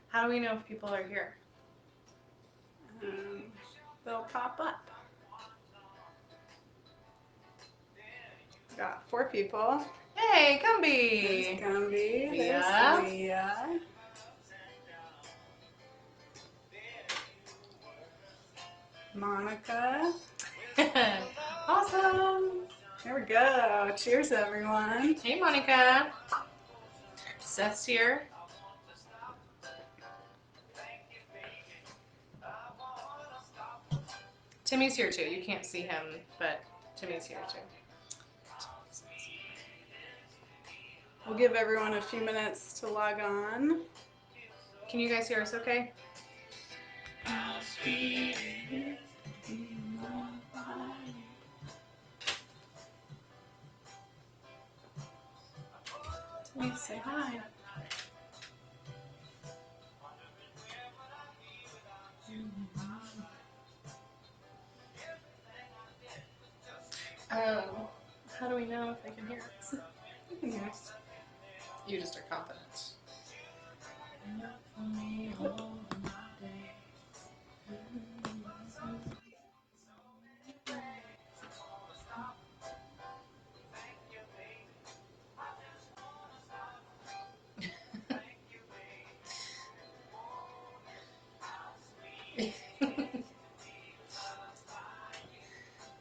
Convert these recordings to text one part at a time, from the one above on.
How do we know if people are here? They'll pop up. Got 4 people. Hey, There's Gumby! Gumby. There's Leah. Leah. Monica. Awesome! There we go. Cheers, everyone. Hey, Monica. Seth's here. Timmy's here too. You can't see him, but Timmy's here too. We'll give everyone a few minutes to log on. Can you guys hear us okay? Timmy, say hi. How do we know if they can hear us? You can hear us. You just are confident.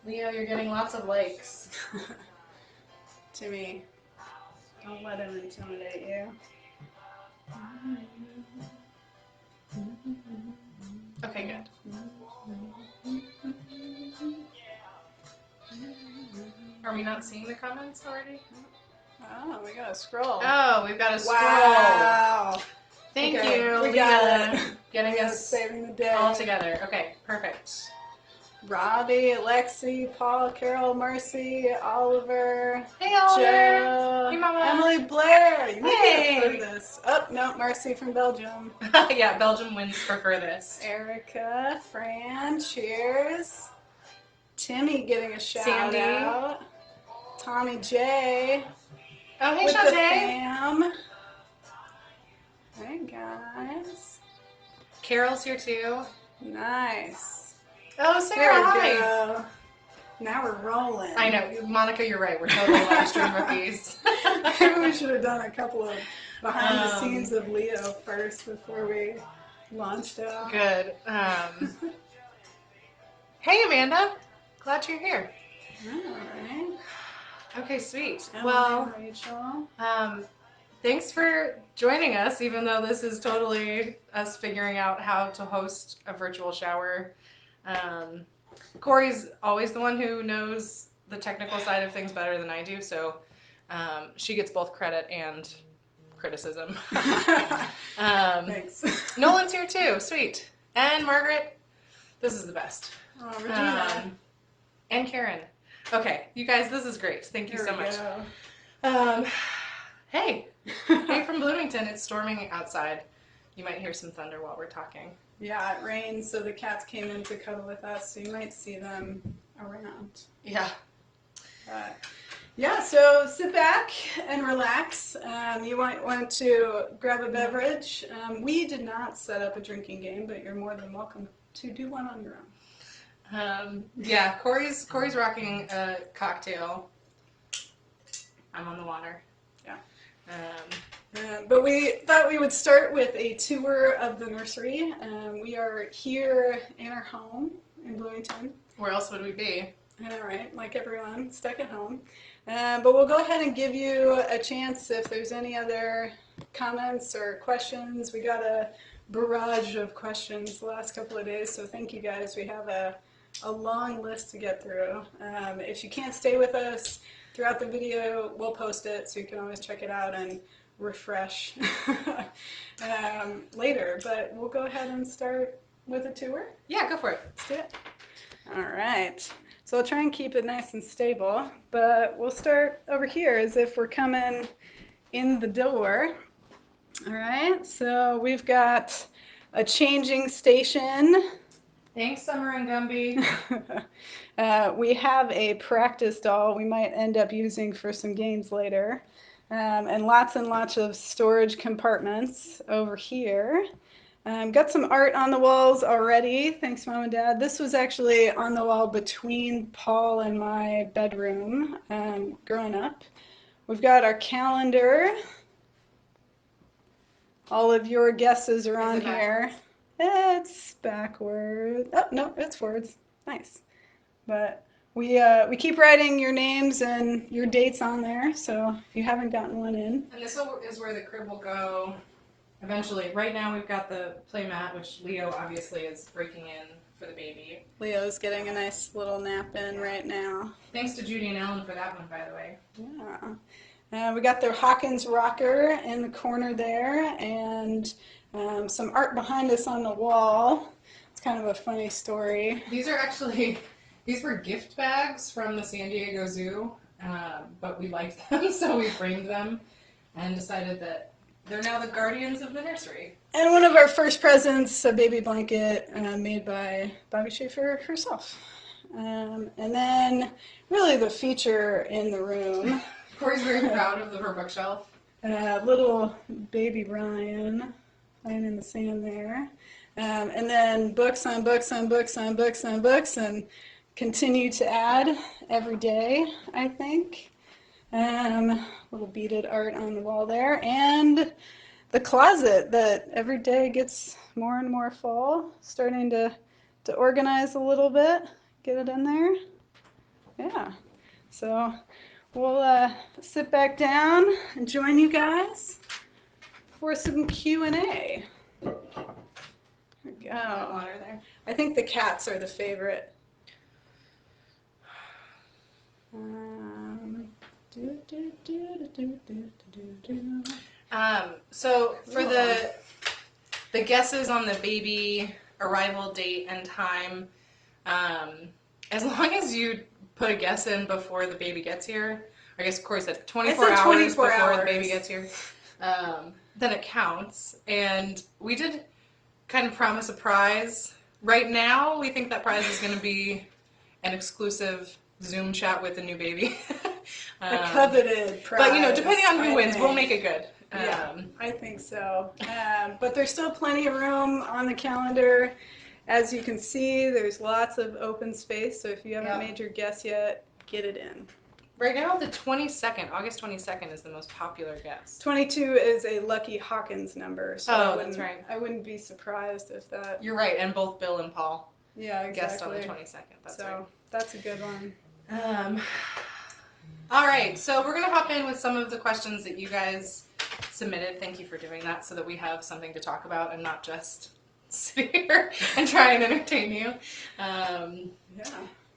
Leo, you're getting lots of likes. Timmy, don't let him intimidate you. Okay, good. Are we not seeing the comments already? Oh, we gotta scroll. Oh, we've got to scroll. Wow. Thank Okay, you, we Leah, got it. getting Leah's us saving the day. all together. Okay, perfect. Robbie, Alexi, Paul, Carol, Mercy, Oliver, Hey, Oliver. Joe, Hey, Mama. Emily Blair. You might Hey. be the furthest. Oh, no, Mercy from Belgium. Yeah, Belgium wins for furthest. Erica, Fran, cheers. Timmy getting a shout Sandy. out. Tommy J. Oh, hey, with the Shantae. fam. Hey, guys. Carol's here too. Nice. Oh, Sarah, There we hi. go. Now we're rolling. I know, Monica, you're right. We're totally live stream rookies. Maybe we should have done a couple of behind the scenes of Leo first before we launched out. Good. Hey, Amanda. Glad you're here. All right. Okay, sweet. Emily, Well, Rachel. thanks for joining us, even though this is totally us figuring out how to host a virtual shower. Corey's always the one who knows the technical side of things better than I do, so she gets both credit and criticism. Thanks. Nolan's here too, sweet. And Margaret, this is the best. Oh, Regina. And Karen. Okay, you guys, this is great. Thank you There so we much. go. Hey, hey from Bloomington. It's storming outside. You might hear some thunder while we're talking. Yeah, it rained, so the cats came in to cuddle with us, so you might see them around. Yeah. Yeah, so sit back and relax. You might want to grab a beverage. We did not set up a drinking game, but you're more than welcome to do one on your own. Yeah, Corey's rocking a cocktail. I'm on the water. Yeah. But we thought we would start with a tour of the nursery. We are here in our home in Bloomington. Where else would we be? All right, like everyone, stuck at home. But we'll go ahead and give you a chance if there's any other comments or questions. We got a barrage of questions the last couple of days, so thank you guys. We have a long list to get through. If you can't stay with us throughout the video, we'll post it so you can always check it out and refresh later. But we'll go ahead and start with a tour. Yeah, go for it. Let's do it. All right. So I'll try and keep it nice and stable, but we'll start over here as if we're coming in the door. All right, so we've got a changing station. Thanks, Summer and Gumby. We have a practice doll we might end up using for some games later. And lots of storage compartments over here. Got some art on the walls already. Thanks, Mom and Dad. This was actually on the wall between Paul and my bedroom growing up. We've got our calendar. All of your guesses are on here. It's backward. Oh, no, it's forwards. Nice. But we keep writing your names and your dates on there, so if you haven't gotten one in. And this is where the crib will go eventually. Right now we've got the play mat, which Leo obviously is breaking in for the baby. Leo's getting a nice little nap in right now. Thanks to Judy and Ellen for that one, by the way. Yeah. We got the Hawkins rocker in the corner there, and some art behind us on the wall. It's kind of a funny story. These were gift bags from the San Diego Zoo, but we liked them, so we framed them and decided that they're now the guardians of the nursery. And one of our first presents, a baby blanket made by Bobby Schaefer herself. And then really the feature in the room. Corey's very proud of her bookshelf. Little baby Ryan playing in the sand there. And then books on books on books on books on books, and continue to add every day, I think. Little beaded art on the wall there. And the closet that every day gets more and more full, starting to organize a little bit, get it in there. Yeah. So we'll sit back down and join you guys for some Q&A. There we go. Water there. I think the cats are the favorite. So for the guesses on the baby arrival date and time, as long as you put a guess in before the baby gets here, I guess Corey said 24 hours before the baby gets here, then it counts. And we did kind of promise a prize. Right now, we think that prize is going to be an exclusive Zoom chat with the new baby. A coveted prize. But, depending on who wins, we'll make it good. Yeah, I think so. But there's still plenty of room on the calendar. As you can see, there's lots of open space, so if you haven't made your guess yet, get it in. Right now, the 22nd, August 22nd is the most popular guess. 22 is a lucky Hawkins number, so that's right. I wouldn't be surprised if that... You're right, and both Bill and Paul guessed on the 22nd. That's right. That's a good one. All right, so we're going to hop in with some of the questions that you guys submitted. Thank you for doing that so that we have something to talk about and not just sit here and try and entertain you.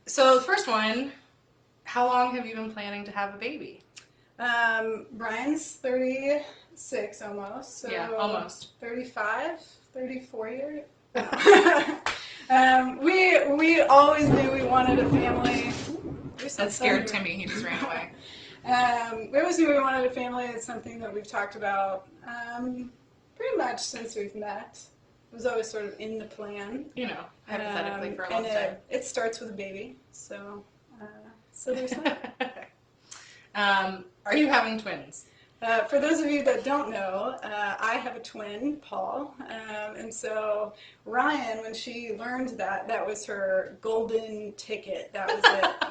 So the first one, how long have you been planning to have a baby? Brian's 36 almost. So yeah, almost. 35, 34 years. We always knew we wanted a family. That scared Timmy. He just ran away. We always knew we wanted a family. It's something that we've talked about pretty much since we've met. It was always sort of in the plan. Hypothetically for a long time. It starts with a baby, so there's that. Are you having twins? For those of you that don't know, I have a twin, Paul, and so Ryan, when she learned that was her golden ticket. That was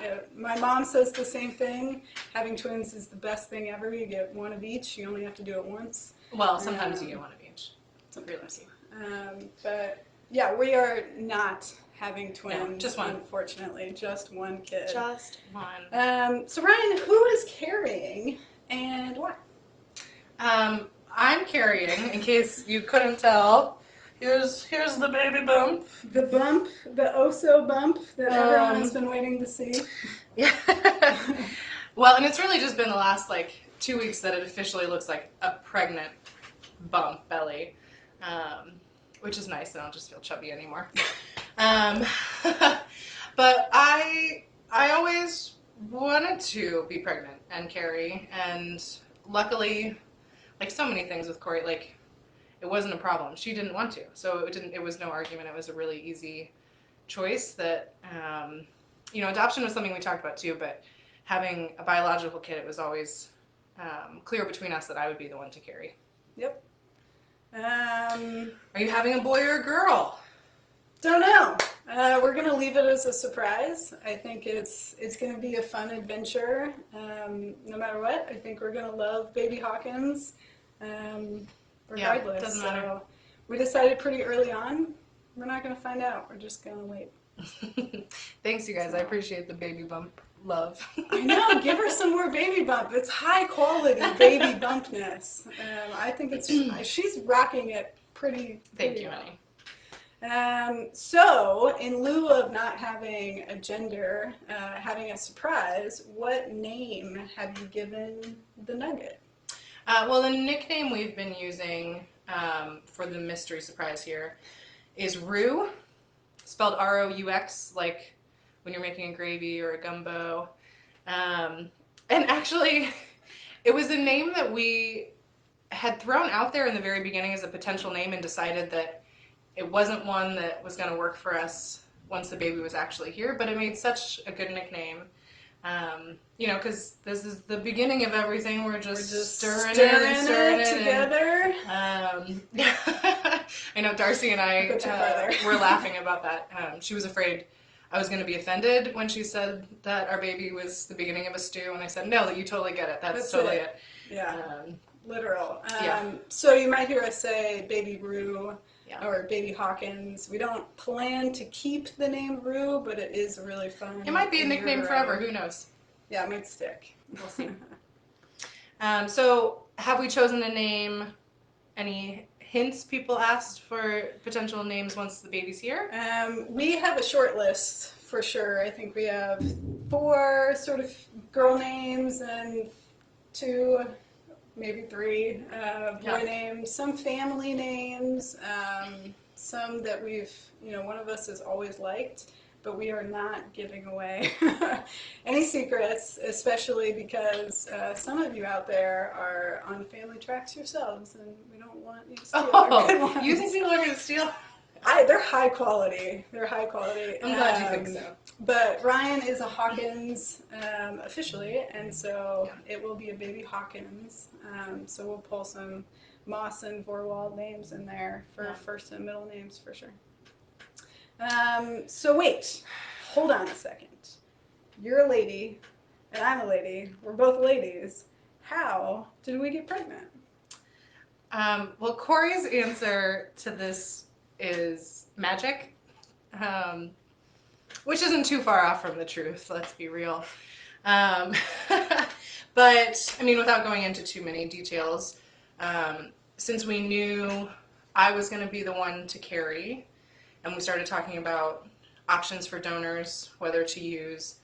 it. My mom says the same thing. Having twins is the best thing ever. You get one of each. You only have to do it once. Well, sometimes you get one of each. Sometimes. But yeah, we are not having twins. No, just one. Unfortunately, just one kid. Just one. So Ryan, who is carrying and what? I'm carrying, in case you couldn't tell. Here's the baby bump. The bump, the oh-so bump that everyone's been waiting to see. Yeah. Well, and it's really just been the last 2 weeks that it officially looks like a pregnant bump belly, which is nice. I don't just feel chubby anymore. But I always wanted to be pregnant and carry, and luckily, like so many things with Corey, it wasn't a problem. She didn't want to, so it was no argument. It was a really easy choice that, adoption was something we talked about too, but having a biological kid, it was always clear between us that I would be the one to carry. Yep. Are you having a boy or a girl? Don't know. We're gonna leave it as a surprise. I think it's gonna be a fun adventure. No matter what, I think we're gonna love baby Hawkins, regardless. Yeah, doesn't matter. So we decided pretty early on. We're not gonna find out. We're just gonna wait. Thanks, you guys. I appreciate the baby bump love. I know. Give her some more baby bump. It's high quality baby bumpness. I think she's rocking it pretty. Thank you, well. honey. So, in lieu of not having a gender, having a surprise, what name have you given the nugget? Well, the nickname we've been using for the mystery surprise here is Roux, spelled R-O-U-X, like when you're making a gravy or a gumbo. And actually, it was a name that we had thrown out there in the very beginning as a potential name and decided that it wasn't one that was going to work for us once the baby was actually here, but it made such a good nickname. Because this is the beginning of everything. We're just stirring it together. I know Darcy and I were laughing about that. She was afraid I was going to be offended when she said that our baby was the beginning of a stew, and I said, no, that you totally get it. That's totally it. Yeah, literal. So you might hear us say baby Roux. Yeah. Or baby Hawkins. We don't plan to keep the name Roux, but it is really fun. It might be a nickname forever. Who knows? Yeah, it might stick. We'll see. So, have we chosen a name? Any hints people asked for potential names once the baby's here? We have a short list for sure. I think we have 4 sort of girl names and 2, maybe 3 boy names, some family names, some that we've, one of us has always liked, but we are not giving away any secrets, especially because some of you out there are on family tracks yourselves, and we don't want you to steal our good ones. You think people are going to steal? They're high quality. I'm glad you think so. But Ryan is a Hawkins officially, and so it will be a baby Hawkins. So we'll pull some Moss and Vorwald names in there for first and middle names for sure. So wait, hold on a second. You're a lady, and I'm a lady. We're both ladies. How did we get pregnant? Well, Corey's answer to this is magic, which isn't too far off from the truth, let's be real. But, I mean, without going into too many details, since we knew I was going to be the one to carry, and we started talking about options for donors, whether to use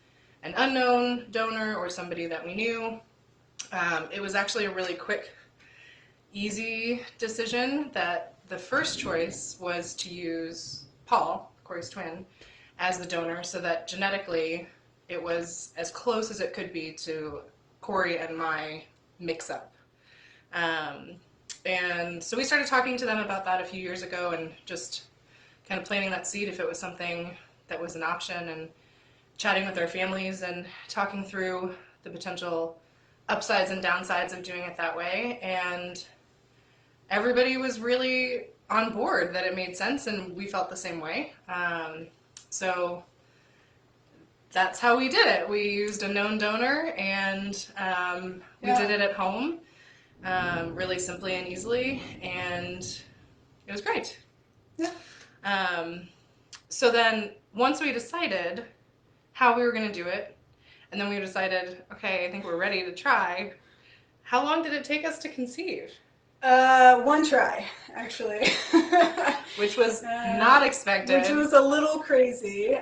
an unknown donor or somebody that we knew, it was actually a really quick, easy decision that the first choice was to use Paul, Corey's twin, as the donor so that genetically it was as close as it could be to Corey and my mix-up. And so we started talking to them about that a few years ago and just kind of planting that seed if it was something that was an option and chatting with our families and talking through the potential upsides and downsides of doing it that way. And everybody was really on board that it made sense, and we felt the same way. So that's how we did it. We used a known donor, and we did it at home, really simply and easily, and it was great. Yeah. So then, once we decided how we were going to do it, and then we decided, okay, I think we're ready to try, how long did it take us to conceive? 1 try, actually. Which was not expected. Which was a little crazy.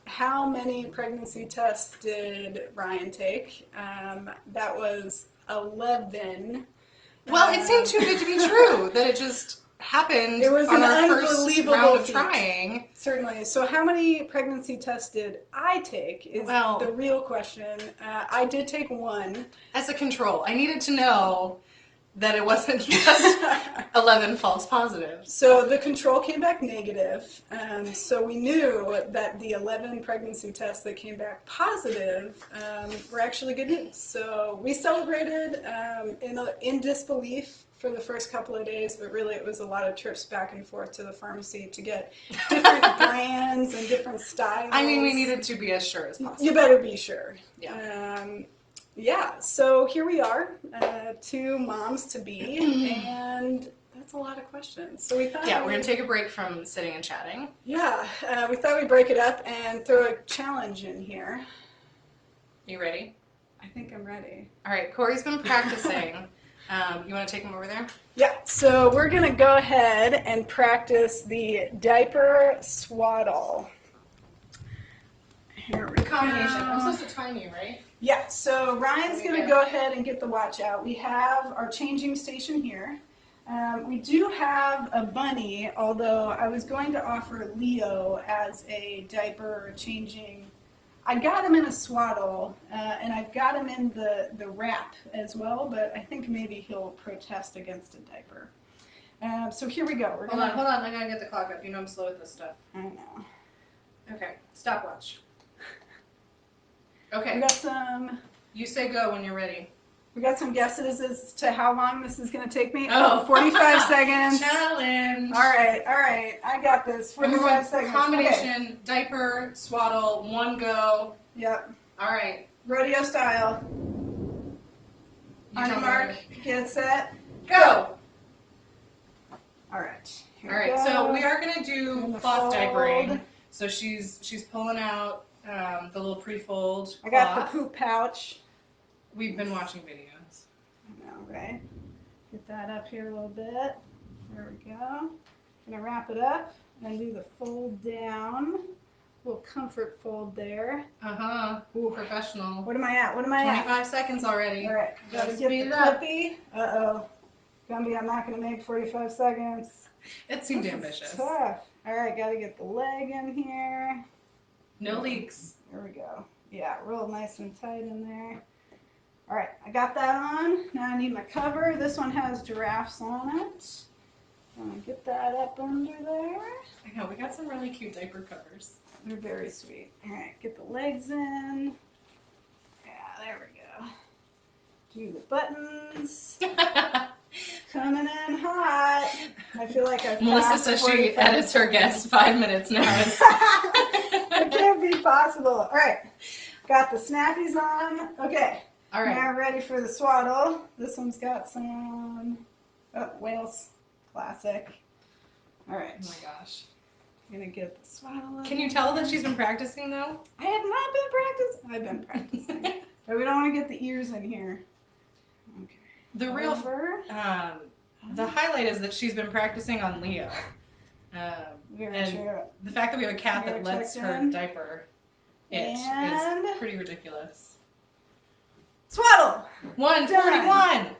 How many pregnancy tests did Ryan take? That was 11. Well, it seemed too good to be true that it just happened. It was on an our unbelievable first round of feat. trying. Certainly. So how many pregnancy tests did I take is the real question. I did take 1. As a control. I needed to know that it wasn't just 11 false positives. So the control came back negative. So we knew that the 11 pregnancy tests that came back positive were actually good news. So we celebrated in disbelief for the first couple of days, but really it was a lot of trips back and forth to the pharmacy to get different brands and different styles. I mean, we needed to be as sure as possible. You better be sure. Yeah. Yeah, so here we are, 2 moms to be, and that's a lot of questions. So we thought we're going to take a break from sitting and chatting. Yeah, we thought we'd break it up and throw a challenge in here. You ready? I think I'm ready. All right, Corey's been practicing. You want to take him over there? Yeah, so we're going to go ahead and practice the diaper swaddle. Here we The combination. go. I'm supposed to time you, right? Yeah, so Ryan's going to go ahead and get the watch out. We have our changing station here. We do have a bunny, although I was going to offer Leo as a diaper changing. I got him in a swaddle, and I've got him in the wrap as well, but I think maybe he'll protest against a diaper. So here we go. Hold on. I got to get the clock up. You know I'm slow with this stuff. I know. Okay, stopwatch. Okay. We got some. You say go when you're ready. We got some guesses as to how long this is going to take me. Oh. 45 seconds. Challenge. All right. I got this. 45 seconds. Combination, Okay. diaper, swaddle, one go. Yep. All right. Rodeo style. On your mark, get set, go. All right. All right. So we are going to do cloth diapering. So she's pulling out the little pre-fold. I got cloth. the poop pouch. We've been watching videos. I know, right? Get that up here a little bit. There we go. Gonna wrap it up and do the fold down. Little comfort fold there. Ooh, professional. What am I at? 25 seconds already. All right. Gotta get speed the it up. clippy. Uh-oh. Gumby, I'm not gonna make 45 seconds. It seemed ambitious. Tough. All right, gotta get the leg in here. No leaks. There we go. Yeah, real nice and tight in there. All right, I got that on. Now I need my cover. This one has giraffes on it. I'm gonna get that up under there. I know, we got some really cute diaper covers. They're very sweet. All right, get the legs in. Yeah, there we go. Do the buttons. Coming in hot. I feel like I've Melissa says she edits her guests 5 minutes now. It can't be possible. All right, got the snappies on. Okay. All right. Now ready for the swaddle. This one's got some Wales classic. All right. Oh my gosh. I'm gonna get the swaddle. Can you tell that she's been practicing though? I have not been practicing. I've been practicing. But we don't want to get the ears in here. Okay. The real Over. the highlight is that she's been practicing on Leo. And the fact that we have a cat that lets her diaper it is pretty ridiculous. Swaddle! 1:41!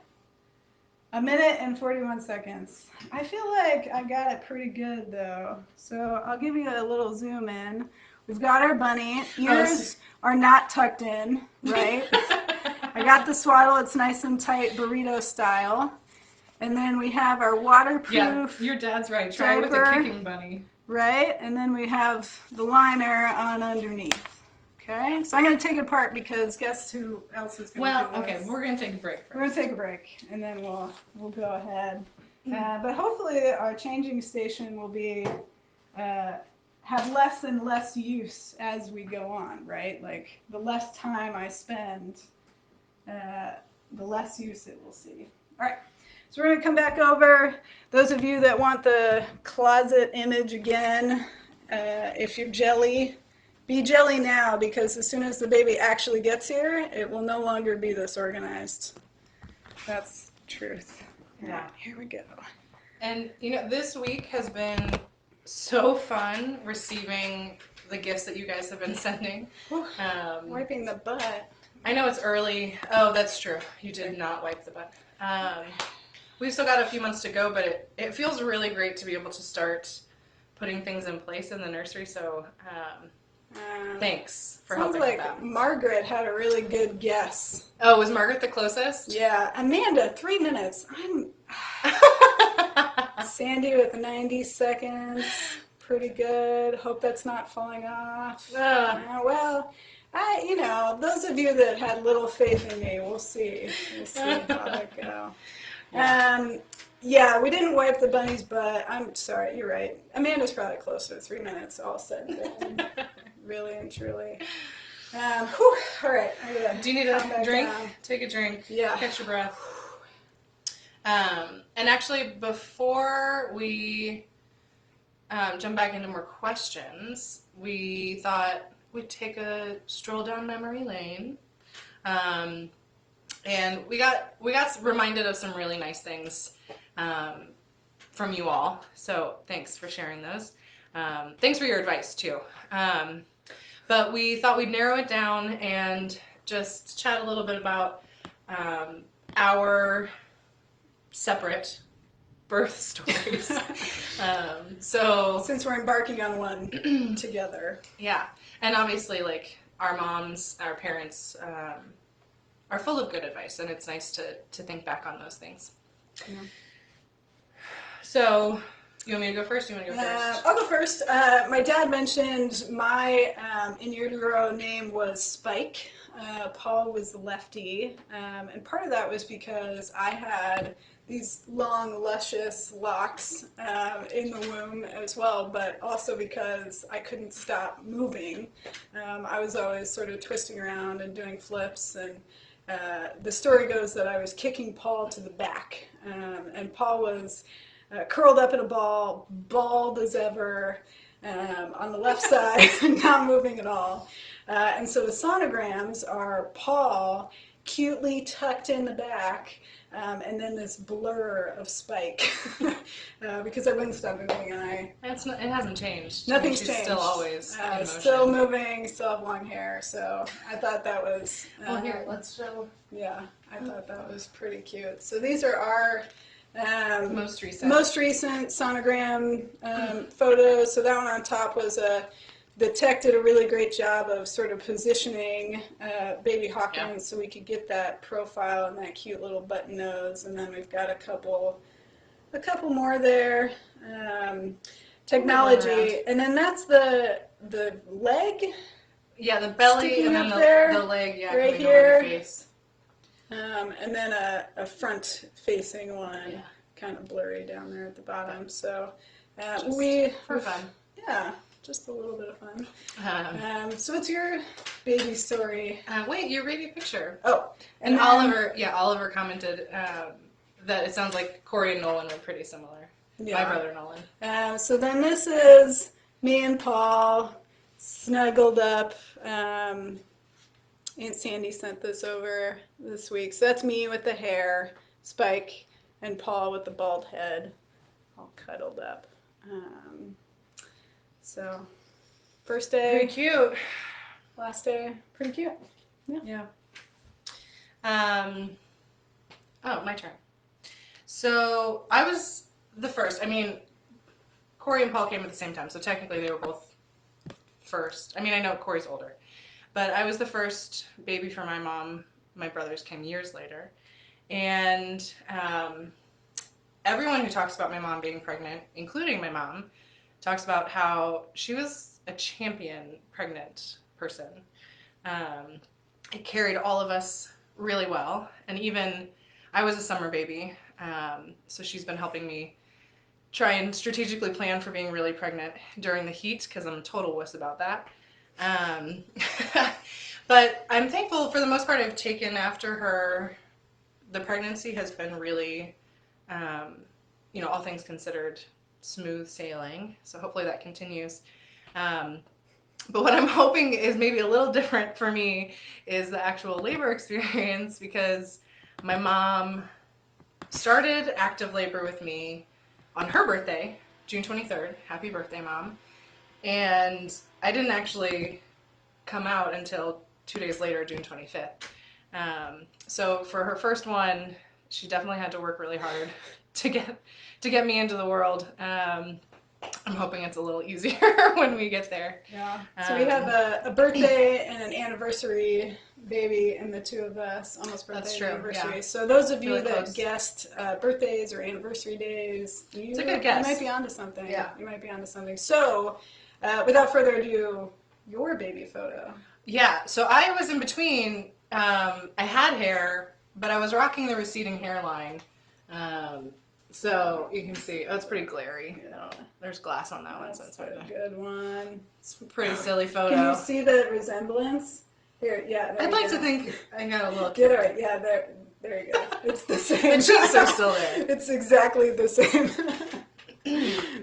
A minute and 41 seconds. I feel like I got it pretty good though. So I'll give you a little zoom in. We've got our bunny. Ears are not tucked in, right? I got the swaddle. It's nice and tight, burrito style. And then we have our waterproof. Yeah, your dad's right. Try with a kicking bunny. Right, and then we have the liner on underneath. Okay, so I'm going to take it apart because guess who else is going to do this? Okay, we're going to take a break first. We're going to take a break, and then we'll go ahead. But hopefully our changing station will be have less and less use as we go on, right? Like the less time I spend, the less use it will see. All right. So we're going to come back over. Those of you that want the closet image again, if you're jelly, be jelly now because as soon as the baby actually gets here, it will no longer be this organized. That's the truth. Yeah. Here we go. And, you know, this week has been so fun receiving the gifts that you guys have been sending. Wiping the butt. I know it's early. Oh, that's true. You did not wipe the butt. We've still got a few months to go, but it feels really great to be able to start putting things in place in the nursery. So Thanks for Sounds helping like with that. Margaret had a really good guess. Oh, was Margaret the closest? Yeah, Amanda, 3 minutes. I'm Sandy with 90 seconds. Pretty good. Hope that's not falling off. Well, those of you that had little faith in me, we'll see. We'll see how that go. Yeah, we didn't wipe the bunny's butt. I'm sorry, you're right. Amanda's probably closer to 3 minutes, all said and done. Really and truly. Whew, all right. Do you need a drink? Take a drink. Yeah. Catch your breath. And actually, before we jump back into more questions, we thought we'd take a stroll down memory lane. And we got reminded of some really nice things from you all. So thanks for sharing those. Thanks for your advice too. But we thought we'd narrow it down and just chat a little bit about our separate birth stories. So since we're embarking on one together. Yeah. And obviously, like, our moms, our parents are full of good advice, and it's nice to think back on those things. Yeah. So, you want me to go first? You want to go first? I'll go first. My dad mentioned my in utero name was Spike. Paul was lefty, and part of that was because I had these long, luscious locks in the womb as well, but also because I couldn't stop moving. I was always sort of twisting around and doing flips, and the story goes that I was kicking Paul to the back, and Paul was curled up in a ball, bald as ever, on the left side, not moving at all. And so the sonograms are Paul cutely tucked in the back, and then this blur of Spike, because I wouldn't stop moving, and it hasn't changed. Nothing's She's changed. Still always in motion. Still moving, still have long hair, so I thought that was... well, here, let's show... Yeah, I thought that was pretty cute. So these are our... most recent sonogram photos. So that one on top was the tech did a really great job of sort of positioning baby Hawkins so we could get that profile and that cute little button nose. And then we've got a couple more there. Technology, and then that's the leg. Yeah, the belly and then the leg. Yeah, right coming here. over the face. And then a front-facing one, kind of blurry down there at the bottom. So for fun. Yeah, just a little bit of fun. So what's your baby story? Wait, your baby picture. Oh, and Oliver commented that it sounds like Corey and Nolan were pretty similar. Yeah. My brother Nolan. So then this is me and Paul snuggled up. Aunt Sandy sent this over this week. So that's me with the hair, Spike, and Paul with the bald head, all cuddled up. So, first day. Pretty cute. Last day, pretty cute. Yeah. Oh, my turn. So, I was the first. I mean, Corey and Paul came at the same time, so technically they were both first. I mean, I know Corey's older. But I was the first baby for my mom. My brothers came years later. And everyone who talks about my mom being pregnant, including my mom, talks about how she was a champion pregnant person. It carried all of us really well. And even I was a summer baby, so she's been helping me try and strategically plan for being really pregnant during the heat, because I'm a total wuss about that. But I'm thankful for the most part I've taken after her. The pregnancy has been really, all things considered, smooth sailing. So hopefully that continues. But what I'm hoping is maybe a little different for me is the actual labor experience, because my mom started active labor with me on her birthday, June 23rd. Happy birthday, Mom. And I didn't actually come out until 2 days later, June 25th. So for her first one, she definitely had to work really hard to get me into the world. I'm hoping it's a little easier when we get there. Yeah. So we have a birthday and an anniversary baby in the two of us, almost birthday That's and true, anniversary. yeah. So those of you Really that close. guessed birthdays or anniversary days, It's a good guess. you might be onto something. Yeah. You might be onto something. So without further ado, your baby photo. Yeah, so I was in between. I had hair, but I was rocking the receding hairline. So you can see, oh, it's pretty glary. Yeah. There's glass on that one, so That's it's hard a to. good one. It's a pretty silly photo. Can you see the resemblance? Here, yeah. There I'd you like go. to think I got a little. Get it. Yeah, there you go. It's the same. The cheeks are still there. It's exactly the same.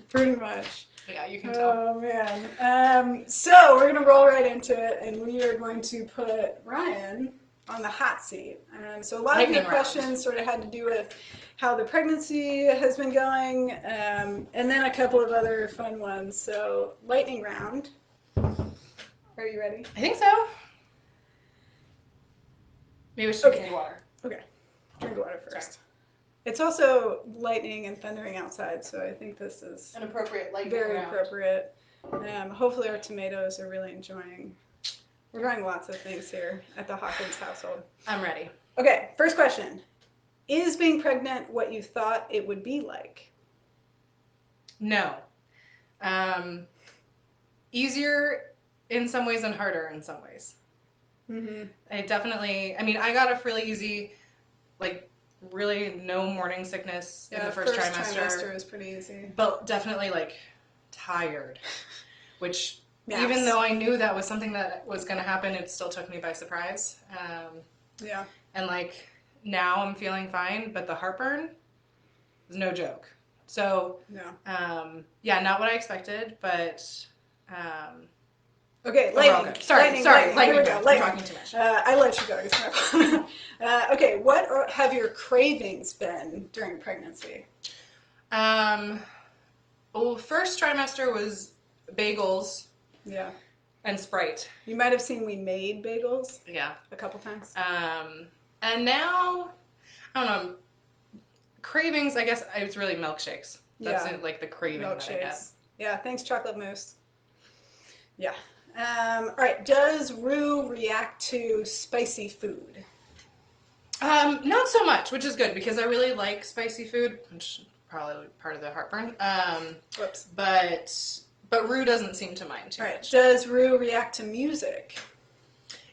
Pretty much. Yeah, you can tell. Oh man. So we're gonna roll right into it, and we are going to put Ryan on the hot seat. So a lot of your Lightning round. questions sort of had to do with how the pregnancy has been going, and then a couple of other fun ones. So lightning round. Are you ready? I think so. Maybe we should Okay. drink water. Okay. Drink water first. Sorry. It's also lightning and thundering outside, so I think this is An appropriate lightning very round. appropriate. Hopefully our tomatoes are really enjoying. We're trying lots of things here at the Hawkins household. I'm ready. Okay, first question. Is being pregnant what you thought it would be like? No. Easier in some ways and harder in some ways. Mm-hmm. I mean, I got off really easy, like really no morning sickness in the first trimester is pretty easy. but definitely like tired, which Yes. even though I knew that was something that was going to happen, it still took me by surprise. Yeah. And like now I'm feeling fine, but the heartburn is no joke. So Yeah. not what I expected, but Okay, overall lightning. good. Sorry, Lightning. lightning. Here we go. I'm Lightning. talking too much. I let you go. It's my fault. Okay, what have your cravings been during pregnancy? Well, first trimester was bagels Yeah. and Sprite. You might have seen we made bagels Yeah. a couple times. And now, I don't know, cravings, I guess it's really milkshakes. That's Yeah. like the craving that I get. Milkshakes. Yeah, thanks, chocolate mousse. Yeah. All right, does Rue react to spicy food? Not so much, which is good because I really like spicy food, which is probably part of the heartburn. Whoops. But Rue doesn't seem to mind too All right, much. does Rue react to music?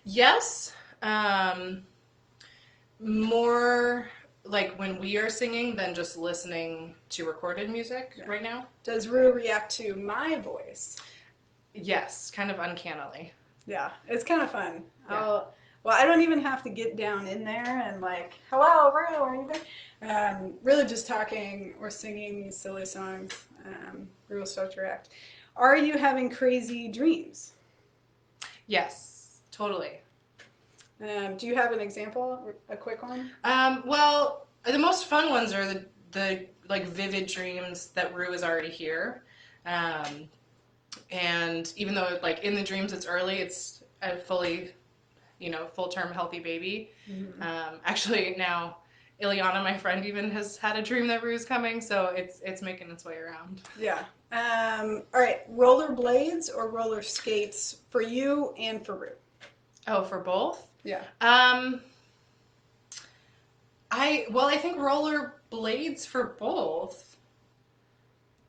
Yes. More like when we are singing than just listening to recorded music right now. Does Rue react to my voice? Yes, kind of uncannily. Yeah, it's kind of fun. Yeah. Well, I don't even have to get down in there and like, hello, Rue, are you there? Really just talking or singing these silly songs. Rue will start to react. Are you having crazy dreams? Yes, totally. Do you have an example, a quick one? Well, the most fun ones are the like vivid dreams that Rue is already here. And even though like in the dreams it's early, it's a fully, full-term healthy baby. Mm-hmm. Actually now Ileana, my friend, even has had a dream that Rue's coming, so it's making its way around. Yeah. All right, roller blades or roller skates for you and for Rue? Oh, for both? Yeah. I think roller blades for both.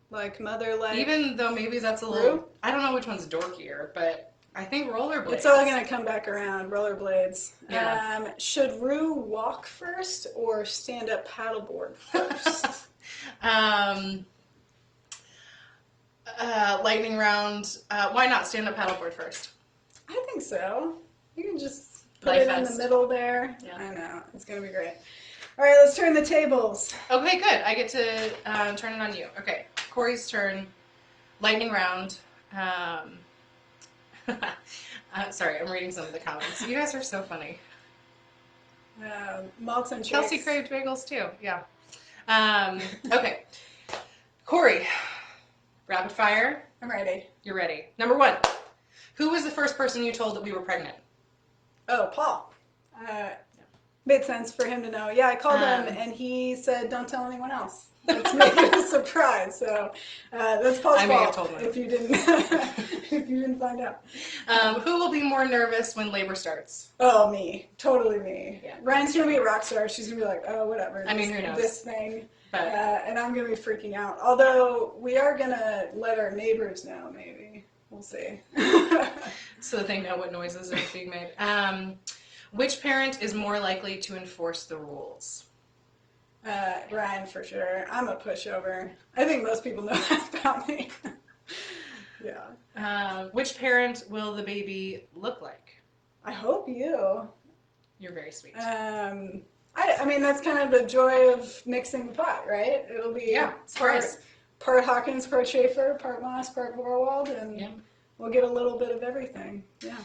Like mother, like Even though maybe that's a little, I don't know which one's dorkier, but I think rollerblades. It's all gonna come back around. Rollerblades. Yeah. Should Rue walk first or stand up paddleboard first? Lightning round. Why not stand up paddleboard first? I think so. You can just put Life it in vest. the middle there. Yeah. I know. It's gonna be great. All right, let's turn the tables. Okay, good. I get to turn it on you. Okay, Corey's turn. Lightning round. Sorry, I'm reading some of the comments. You guys are so funny. Malts and shakes. Kelsey craved bagels too. Yeah. Okay. Corey, rapid fire. I'm ready. You're ready. Number 1. Who was the first person you told that we were pregnant? Oh, Paul. Made sense for him to know. Yeah, I called him and he said, "Don't tell anyone else." Let's make it a surprise. So that's Paul's I may have fault told him. if you didn't if you didn't find out. Who will be more nervous when labor starts? Oh, me, totally me. Yeah. Ryan's gonna be a rock star. She's gonna be like, oh, whatever. I mean, who knows? This thing, But and I'm gonna be freaking out. Although we are gonna let our neighbors know, maybe we'll see. so that they know what noises are being made. Which parent is more likely to enforce the rules? Ryan, for sure. I'm a pushover. I think most people know that about me. Yeah. Which parent will the baby look like? I hope you. You're very sweet. I mean, that's kind of the joy of mixing the pot, right? It'll be part Hawkins, part Schaefer, part Moss, part Vorwald, and we'll get a little bit of everything. Yeah.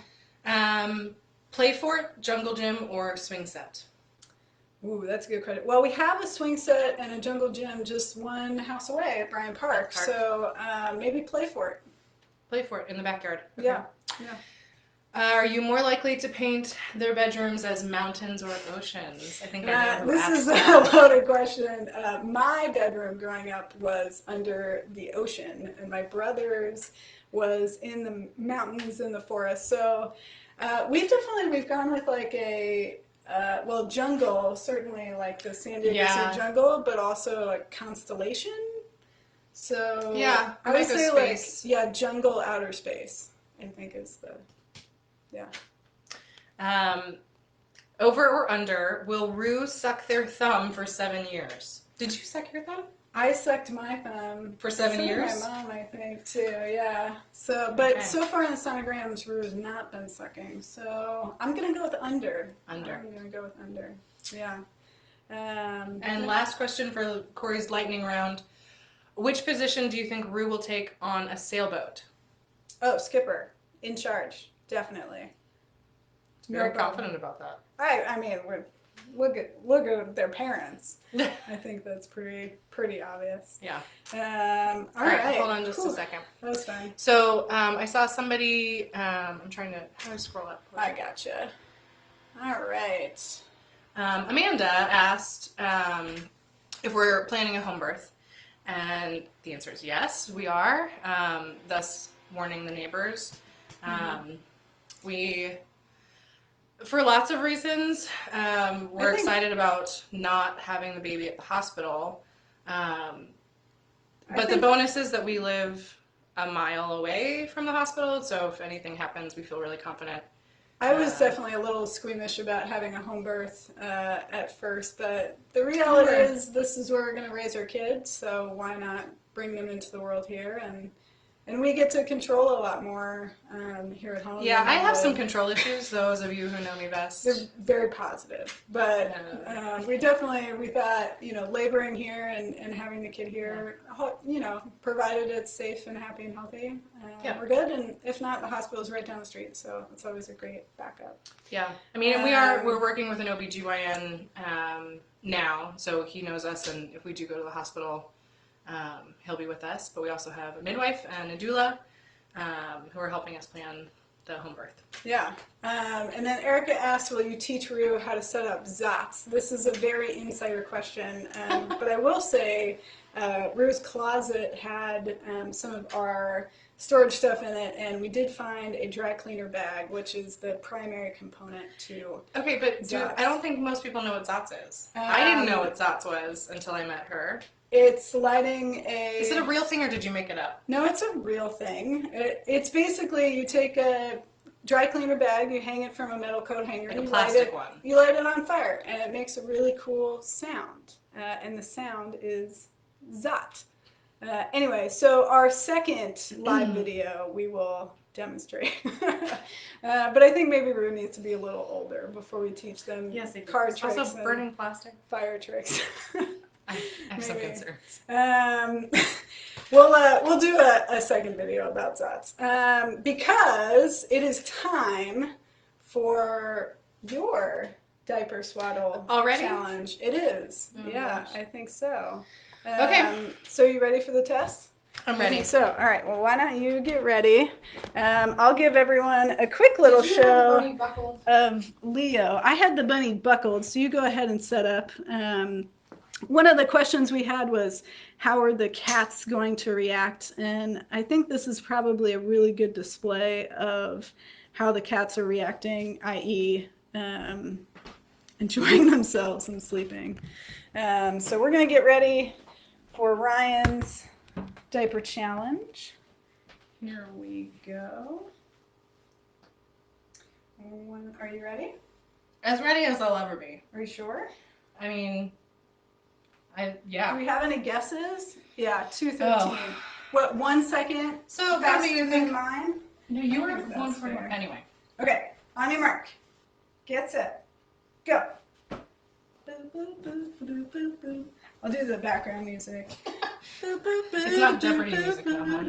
Play fort, jungle gym, or swing set? Ooh, that's a good question. Well, we have a swing set and a jungle gym just one house away at Bryant Park, so maybe play fort. Play fort in the backyard. Okay. Yeah. Are you more likely to paint their bedrooms as mountains or oceans? I think I know who this asked is that. a loaded question. My bedroom growing up was under the ocean, and my brother's was in the mountains in the forest. So we've gone with like a jungle, certainly like the San Diego Sea jungle, but also a constellation. So yeah, I would say like jungle outer space. I think is the Over or under, will Rue suck their thumb for 7 years? Did you suck your thumb? I sucked my thumb for 7 years. My mom, I think, too. Yeah. So, but so far in the sonograms, Rue has not been sucking. So I'm gonna go with under. I'm gonna go with under. Yeah. And last question for Corey's lightning round: which position do you think Rue will take on a sailboat? Oh, skipper, in charge, definitely. Very confident about that. I mean, look at their parents. I think that's pretty obvious. Yeah. All right. Hold on just a second. That was fine. So I saw somebody. I'm trying to. How do I scroll up? I gotcha. All right. Amanda asked if we're planning a home birth, and the answer is yes, we are. Thus warning the neighbors. We. For lots of reasons, we're excited about not having the baby at the hospital. But the bonus is that we live a mile away from the hospital, so if anything happens, we feel really confident. I was definitely a little squeamish about having a home birth at first, but the reality is this is where we're going to raise our kids, so why not bring them into the world here, and we get to control a lot more here at home. Yeah, I have some control issues, those of you who know me best. They're very positive. But we thought, laboring here and having the kid here, provided it's safe and happy and healthy, we're good. And if not, the hospital's right down the street, so it's always a great backup. Yeah, I mean, and we're working with an OBGYN now, so he knows us, and if we do go to the hospital, he'll be with us, but we also have a midwife and a doula who are helping us plan the home birth. Yeah. And then Erica asked, will you teach Rue how to set up Zots? This is a very insider question, but I will say Rue's closet had some of our storage stuff in it, and we did find a dry cleaner bag, which is the primary component to Okay, but I don't think most people know what Zots is. I didn't know what Zots was until I met her. It's lighting a... Is it a real thing or did you make it up? No, it's a real thing. It's basically you take a dry cleaner bag, you hang it from a metal coat hanger, like a plastic one. You light it on fire, and it makes a really cool sound. And the sound is Zot. Anyway, so our second live video we will demonstrate. But I think maybe Rue needs to be a little older before we teach them card tricks. Also burning plastic. Fire tricks. I have some concerns. We'll do a second video about Zots because it is time for your diaper swaddle challenge. It is. Oh, gosh. I think so. Okay. So you ready for the test? I'm ready. So, all right. Well, why don't you get ready? I'll give everyone a quick little show of Leo. I had the bunny buckled, so you go ahead and set up. One of the questions we had was, how are the cats going to react? And I think this is probably a really good display of how the cats are reacting, i.e., enjoying themselves and sleeping. So we're going to get ready for Ryan's diaper challenge. Here we go. Are you ready? As ready as I'll ever be. Are you sure? I mean, Do we have any guesses? Yeah, 2:13. Oh. What, 1 second So faster than mine? No, you were think one that's for fair. anyway. Okay, on your mark. Get set. Go. Boop, boop, boop, boop, boop, boop. I'll do the background music. It's not Jeopardy music though, huh?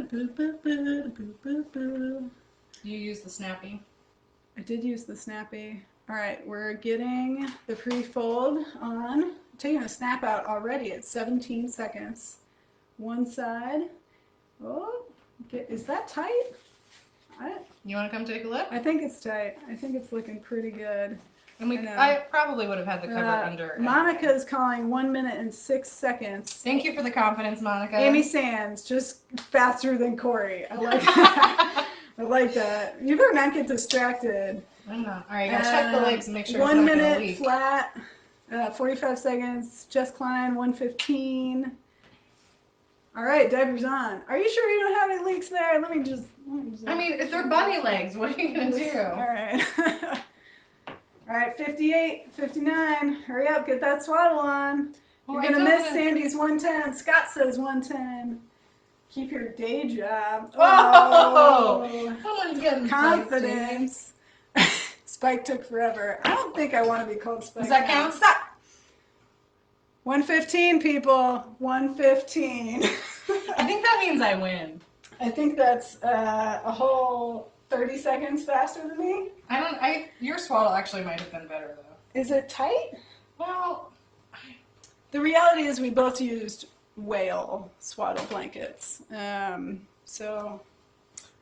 Huh? You use the snappy. I did use the snappy. All right, we're getting the pre-fold on. I'm taking a snap out already at 17 seconds. One side. Oh, is that tight? You want to come take a look? I think it's tight. I think it's looking pretty good. And I know. I probably would have had the cover under. Monica anyway. is calling 1 minute and 6 seconds. Thank you for the confidence, Monica. Amy Sands, just faster than Corey. I like that. I like that. You better not get distracted. I'm not. All right, gotta check the legs and make sure 1 it's not gonna minute leak. flat, 45 seconds. Jess Klein, 1:15. All right, diapers on. Are you sure you don't have any leaks there? Let me just. I mean, if they're bunny legs, what are you gonna do? All right. All right, 58, 59. Hurry up, get that swaddle on. You're gonna miss Sandy's 110. Scott says 110. Keep your day job. Oh, someone's getting confidence. Spike took forever. I don't think I want to be called Spike. Does that now. count? Stop. 115, people. 115. I think that means I win. I think that's a whole 30 seconds faster than me. Your swaddle actually might have been better though. Is it tight? Well, the reality is we both used whale swaddle blankets. So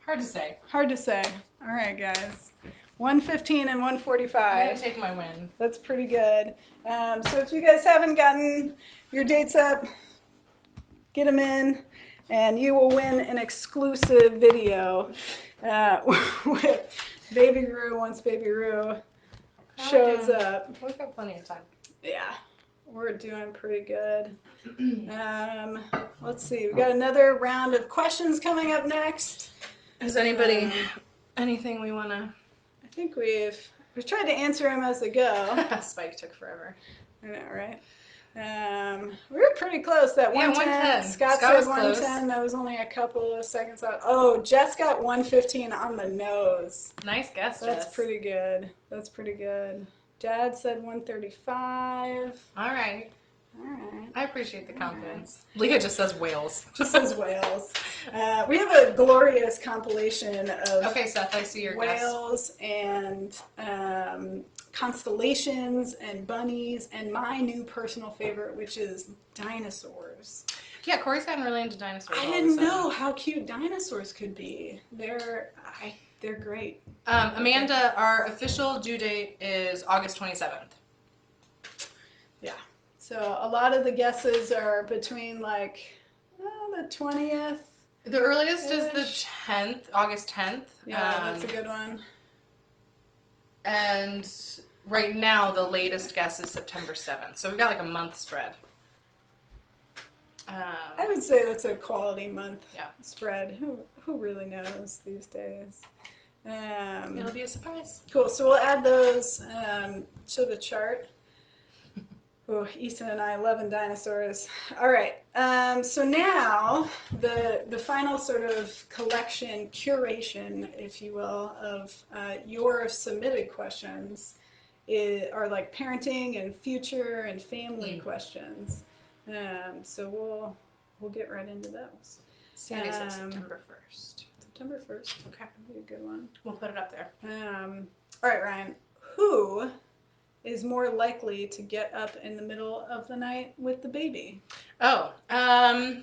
hard to say. hard to say. All right, guys. 115 and I'm 145. gonna take my win. That's pretty good. So if you guys haven't gotten your dates up, get them in, and you will win an exclusive video with Baby Roo once Baby Roo shows up. We've got plenty of time. Yeah, we're doing pretty good. Let's see, we got another round of questions coming up next. Is anybody anything we wanna? I think we've tried to answer them as they go. Spike took forever. I know, right? We were pretty close. That 110. Scott said 110. Close. That was only a couple of seconds out. Oh, Jess got 115 on the nose. Nice guess, That's Jess. pretty good. That's pretty good. Dad said 135. All right. All right. I appreciate the confidence. Leah just says whales. Just says whales. We have a glorious compilation of okay, Seth, I see your whales and constellations and bunnies and my new personal favorite, which is dinosaurs. Yeah, Corey's gotten really into dinosaurs. I didn't know how cute dinosaurs could be. They're great. Amanda, our official due date is August 27th. Yeah. So a lot of the guesses are between like the 20th. The earliest is the 10th, August 10th. Yeah, that's a good one. And right now, the latest guess is September 7th. So we've got like a month spread. I would say that's a quality month spread. Who really knows these days? It'll be a surprise. Cool. So we'll add those to the chart. Oh, Easton and I loving dinosaurs. All right. So now the final sort of collection, curation, if you will, of your submitted questions are like parenting and future and family questions. So we'll get right into those. Sandy says September 1st. September 1st. Okay, that'd be a good one. We'll put it up there. All right, Ryan. Who is more likely to get up in the middle of the night with the baby? Oh, I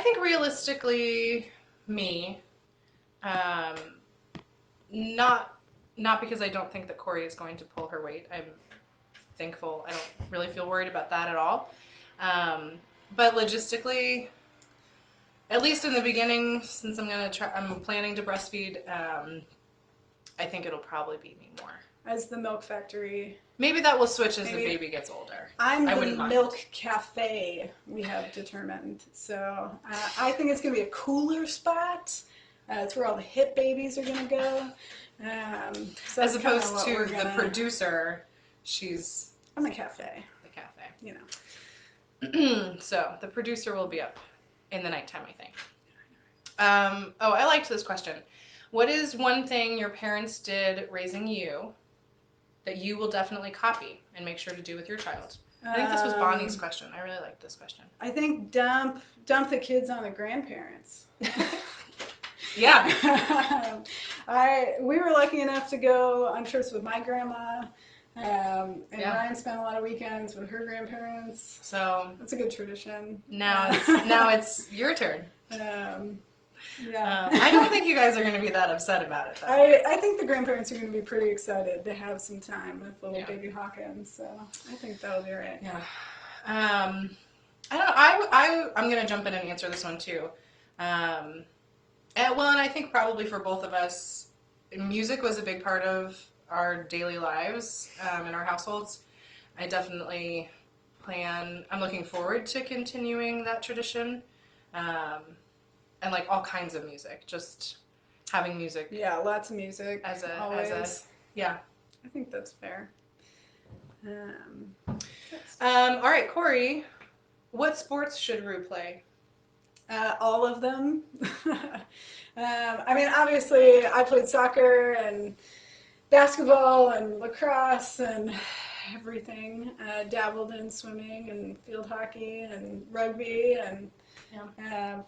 think realistically, me. Not because I don't think that Corey is going to pull her weight. I'm thankful. I don't really feel worried about that at all. But logistically, at least in the beginning, since I'm planning to breastfeed, I think it'll probably be me more. As the milk factory. Maybe that will switch as the baby gets older. I'm I the wouldn't mind. milk cafe, we have determined. So I think it's going to be a cooler spot. It's where all the hip babies are going to go. So as opposed to the producer, I'm the cafe. The cafe. You know. So the producer will be up in the nighttime, I think. I liked this question. What is one thing your parents did raising you that you will definitely copy and make sure to do with your child? I think this was Bonnie's question. I really liked this question. I think dump the kids on the grandparents. Yeah. We were lucky enough to go on trips with my grandma, and Ryan spent a lot of weekends with her grandparents. So that's a good tradition. Now it's your turn. Yeah. I don't think you guys are going to be that upset about it, though. I think the grandparents are going to be pretty excited to have some time with little baby Hawkins, so I think that'll be right. Yeah. I don't know. I'm going to jump in and answer this one, too. And I think probably for both of us, music was a big part of our daily lives in our households. I definitely I'm looking forward to continuing that tradition. And like all kinds of music, just having music. Yeah, lots of music. Always. Yeah. I think that's fair. All right, Corey, what sports should Rue play? All of them. I mean, obviously, I played soccer and basketball and lacrosse and everything. Dabbled in swimming and field hockey and rugby and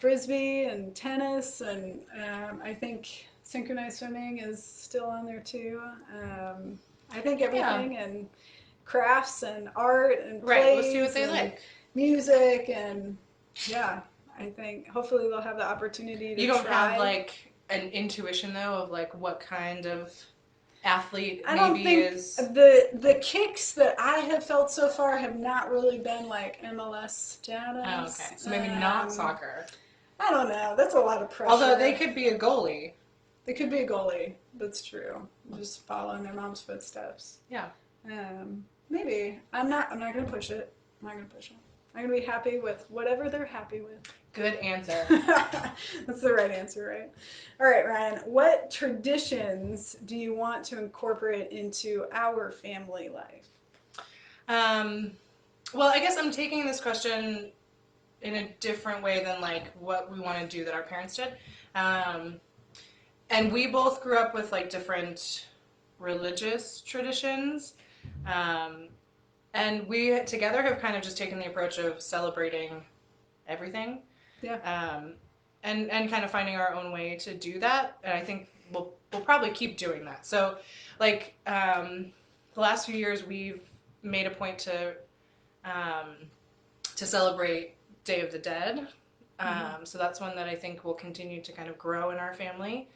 frisbee and tennis, and I think synchronized swimming is still on there too. I think everything and crafts and art and plays let's see what they like. Music and I think hopefully they'll have the opportunity to You don't try. have like an intuition though of like what kind of athlete I don't think is the kicks that I have felt so far have not really been like MLS status. Oh, okay. So maybe not soccer. I don't know. That's a lot of pressure. Although they could be a goalie. They could be a goalie. That's true. Just following their mom's footsteps. Yeah. Maybe. I'm not gonna push it. I'm not gonna push it. I'm gonna be happy with whatever they're happy with. Good answer. That's the right answer, right? All right, Ryan. What traditions do you want to incorporate into our family life? Well, I guess I'm taking this question in a different way than like what we want to do that our parents did. And we both grew up with like different religious traditions. And we together have kind of just taken the approach of celebrating everything. Yeah. And kind of finding our own way to do that. And I think we'll probably keep doing that. So like the last few years we've made a point to celebrate Day of the Dead. So that's one that I think will continue to kind of grow in our family.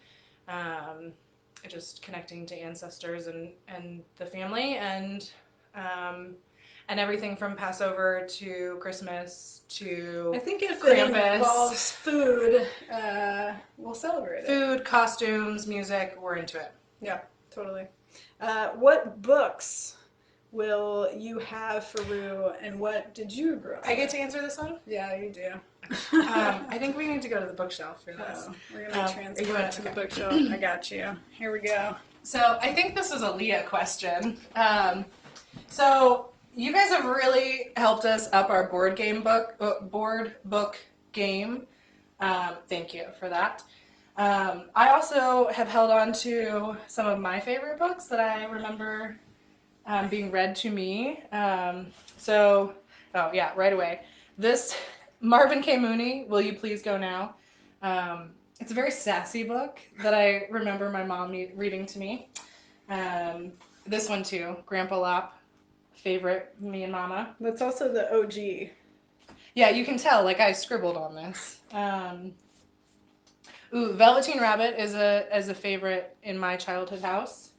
Just connecting to ancestors and the family and everything from Passover to Christmas to I think if Krampus. It involves food, we'll celebrate it. Food, costumes, music, we're into it. Yeah, totally. What books will you have for Rue, and what did you grow up with? I get to answer this one? Yeah, you do. I think we need to go to the bookshelf for this. We're going to transport to the bookshelf. I got you. Here we go. So I think this is a Leah question. So you guys have really helped us up our board book game. Thank you for that. I also have held on to some of my favorite books that I remember being read to me. Right away. This Marvin K. Mooney, Will You Please Go Now? It's a very sassy book that I remember my mom reading to me. This one too, Grandpa Lop, favorite, me and Mama. That's also the OG. Yeah, you can tell, like I scribbled on this. Velveteen Rabbit is a favorite in my childhood house.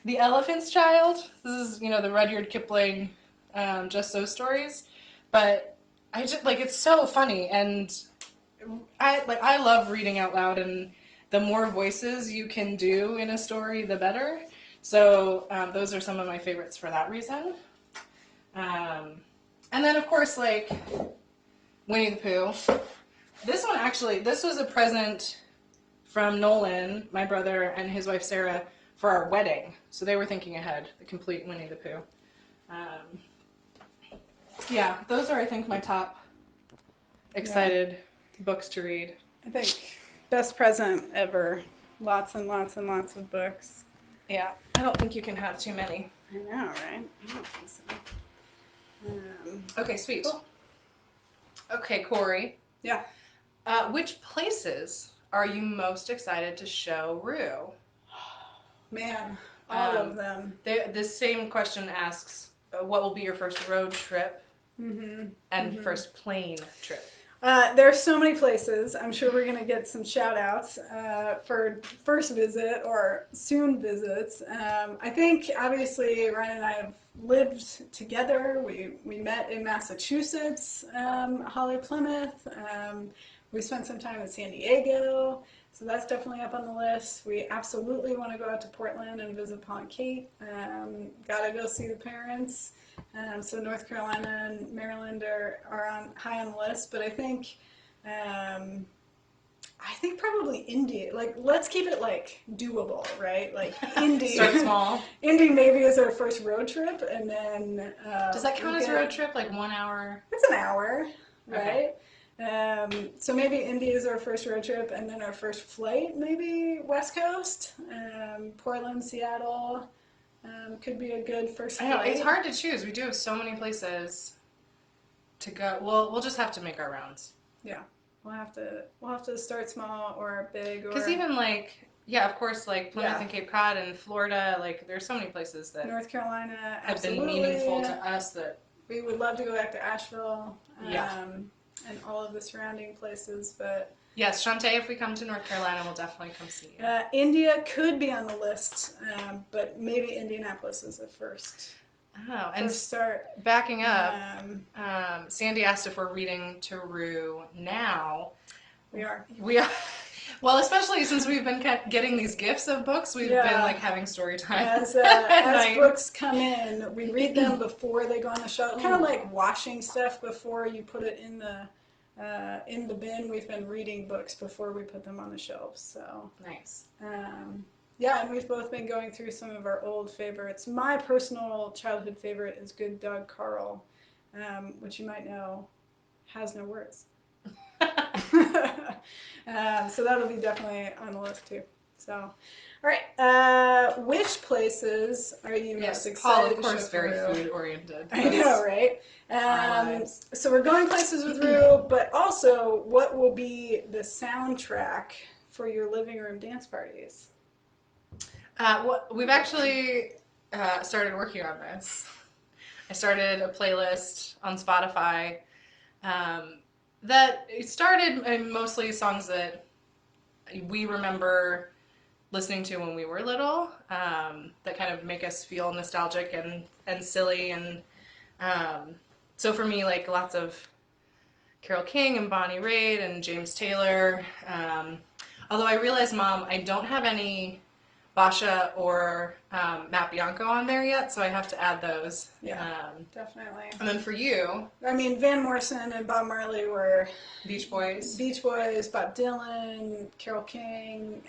The Elephant's Child. This is, the Rudyard Kipling, Just So stories. But I just, it's so funny. And I love reading out loud. And the more voices you can do in a story, the better. So those are some of my favorites for that reason. And then, of course, Winnie the Pooh. This was a present from Nolan, my brother, and his wife Sarah for our wedding. So they were thinking ahead, the complete Winnie the Pooh. Yeah, those are, I think, my top excited books to read. I think best present ever. Lots and lots and lots of books. Yeah, I don't think you can have too many. I know, right? I don't think so. Okay, sweet. Cool. Okay, Corey. Yeah. Which places are you most excited to show Rue? Man, all of them. This same question asks, what will be your first road trip and first plane trip? There are so many places. I'm sure we're going to get some shout outs for first visit or soon visits. I think, obviously, Ryan and I have lived together. We met in Massachusetts, Holly Plymouth. We spent some time in San Diego. So that's definitely up on the list. We absolutely want to go out to Portland and visit Pond Kate. Gotta go see the parents. So North Carolina and Maryland are high on the list. But I think probably Indy. Let's keep it doable, right? Indy. Start small. Indy maybe is our first road trip, and then does that count as a road trip? 1 hour? It's an hour, right? Okay. So maybe India is our first road trip, and then our first flight, maybe West Coast, Portland, Seattle, could be a good first flight. I know, it's hard to choose. We do have so many places to go. We'll just have to make our rounds. Yeah, we'll have to start small or big. Because even of course, Plymouth and Cape Cod and Florida, there's so many places that North Carolina have been meaningful to us that we would love to go back to Asheville. And all of the surrounding places, but... Yes, Shantae, if we come to North Carolina, we'll definitely come see you. India could be on the list, but maybe Indianapolis is the first. Oh, and start. Backing up, Sandy asked if we're reading to Rue now. We are. We are. Well, especially since we've been getting these gifts of books, we've been having story time. As books come in, we read them before they go on the shelf. Kind of like washing stuff before you put it in the bin. We've been reading books before we put them on the shelves. So nice. And we've both been going through some of our old favorites. My personal childhood favorite is Good Dog Carl, which you might know has no words. So that'll be definitely on the list too. So, all right. Which places are you most excited Paul, to of course, show very Rue? food oriented. I know, right? So we're going places with Rue, but also what will be the soundtrack for your living room dance parties? We've actually started working on this. I started a playlist on Spotify. That it started in mostly songs that we remember listening to when we were little, that kind of make us feel nostalgic and silly. And so for me, lots of Carole King and Bonnie Raitt and James Taylor. Although I realized, Mom, I don't have any Basha or Matt Bianco on there yet, so I have to add those. Yeah, definitely. And then for you... I mean, Van Morrison and Bob Marley were... Beach Boys, Bob Dylan, Carole King,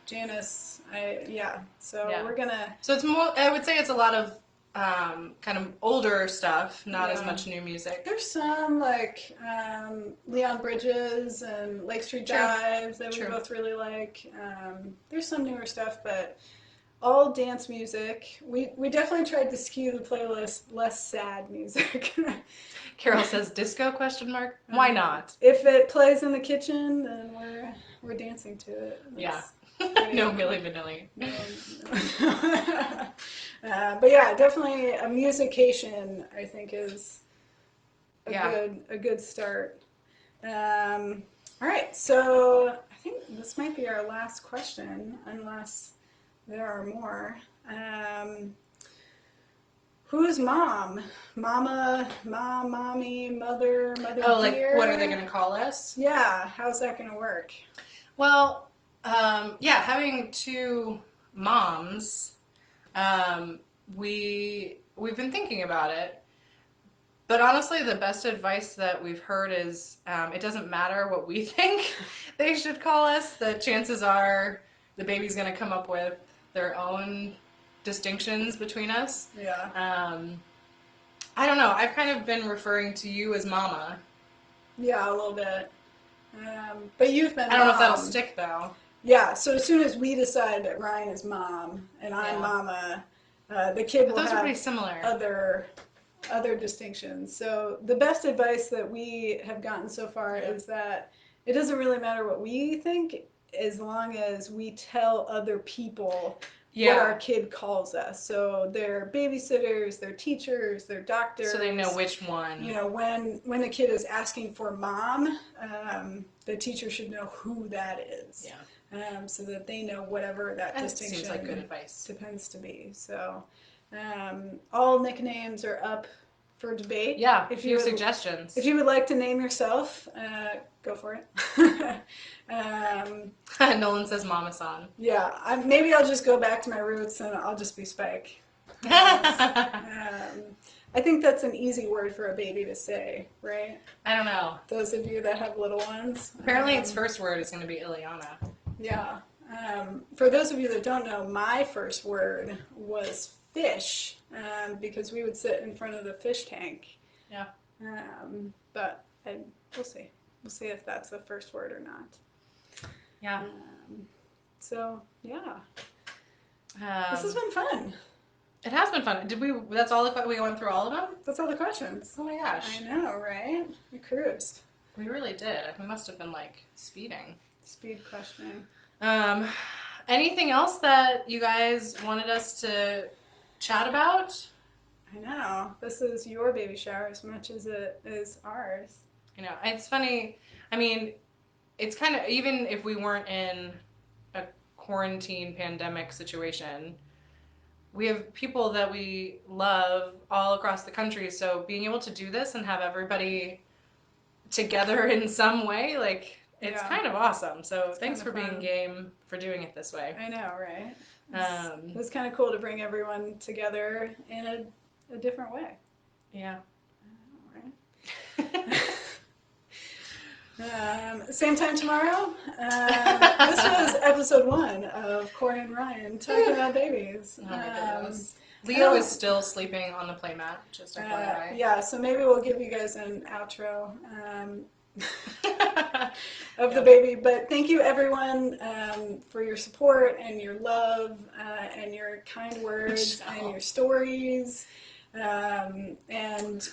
Janice. We're gonna... So it's more, I would say it's a lot of kind of older stuff, not as much new music. There's some Leon Bridges and Lake Street Dive that we both really like. There's some newer stuff, but all dance music. We definitely tried to skew the playlist less sad music. Carol says disco ? Why not? If it plays in the kitchen, then we're dancing to it. No Milli Vanilli. But yeah, definitely a musication, I think, is a good start. All right, so I think this might be our last question, unless there are more. Who's mom? Mama, mom, mommy, mother, mother Oh, like dear? what are they going to call us? Yeah, how's that going to work? Well, yeah, having two moms, we've been thinking about it. But honestly, the best advice that we've heard is it doesn't matter what we think they should call us. The chances are the baby's going to come up with their own distinctions between us. Yeah. I don't know. I've kind of been referring to you as Mama. Yeah, a little bit. But you've been I don't know if that'll mom. stick though. Yeah, so as soon as we decide that Ryan is mom and I'm Yeah. mama, the kid But will those are have pretty similar. other distinctions. So the best advice that we have gotten so far is that it doesn't really matter what we think as long as we tell other people what our kid calls us. So their babysitters, their teachers, their doctors. So they know which one. You know, when the kid is asking for mom, the teacher should know who that is. Yeah. So that they know whatever that distinction seems like good advice. depends to be. So all nicknames are up for debate. Yeah, if you have suggestions. If you would like to name yourself, go for it. Nolan says Mama-san. Yeah, maybe I'll just go back to my roots and I'll just be Spike. I think that's an easy word for a baby to say, right? I don't know. Those of you that have little ones. Apparently its first word is going to be Ileana. Yeah. For those of you that don't know, my first word was fish, because we would sit in front of the fish tank. Yeah. But we'll see. We'll see if that's the first word or not. Yeah. So, yeah. This has been fun. It has been fun. That's all we went through all of them? That's all the questions. Oh my gosh. I know, right? We cruised. We really did. We must have been like speeding. Speed questioning. Anything else that you guys wanted us to chat about? I know. This is your baby shower as much as it is ours. You know, it's funny. I mean, it's kind of, even if we weren't in a quarantine pandemic situation, we have people that we love all across the country. So being able to do this and have everybody together in some way, like, it's kind of awesome. So thanks for being game for doing it this way. I know, right? It was kind of cool to bring everyone together in a different way. Yeah. All right. Same time tomorrow. This was episode 1 of Corey and Ryan talking about babies. Oh my goodness. Leo is still sleeping on the playmat, just FYI. Yeah, so maybe we'll give you guys an outro of the baby. But thank you, everyone, for your support and your love and your kind words and your stories. And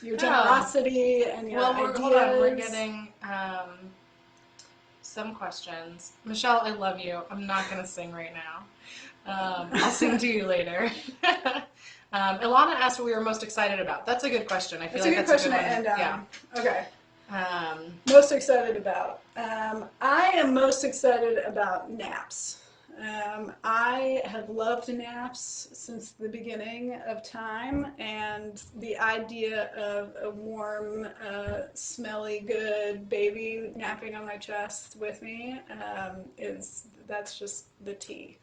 your generosity and your ideas. Hold on, we're getting some questions. Michelle, I love you. I'm not going to sing right now. I'll sing to you later. Ilana asked what we were most excited about. That's a good question. I feel like that's a good question to end on. Okay. Most excited about. I am most excited about naps. I have loved naps since the beginning of time, and the idea of a warm, smelly, good baby napping on my chest with me that's just the tea.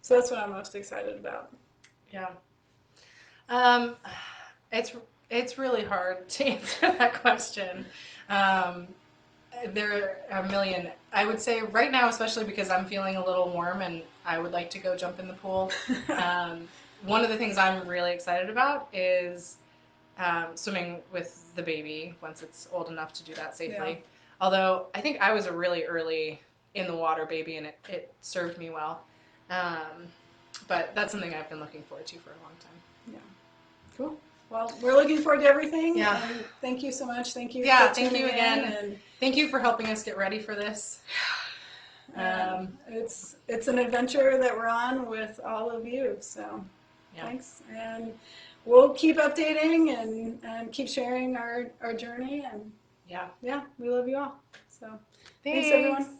So that's what I'm most excited about. Yeah. It's really hard to answer that question. There are a million. I would say right now, especially because I'm feeling a little warm and I would like to go jump in the pool. One of the things I'm really excited about is swimming with the baby once it's old enough to do that safely. Yeah. Although I think I was a really early in the water baby and it served me well. But that's something I've been looking forward to for a long time. Yeah. Cool. Well, we're looking forward to everything. Yeah. And thank you so much. Thank you. Yeah, thank you again. And thank you for helping us get ready for this. It's an adventure that we're on with all of you. So thanks. And we'll keep updating and keep sharing our journey. And yeah, we love you all. So thanks everyone.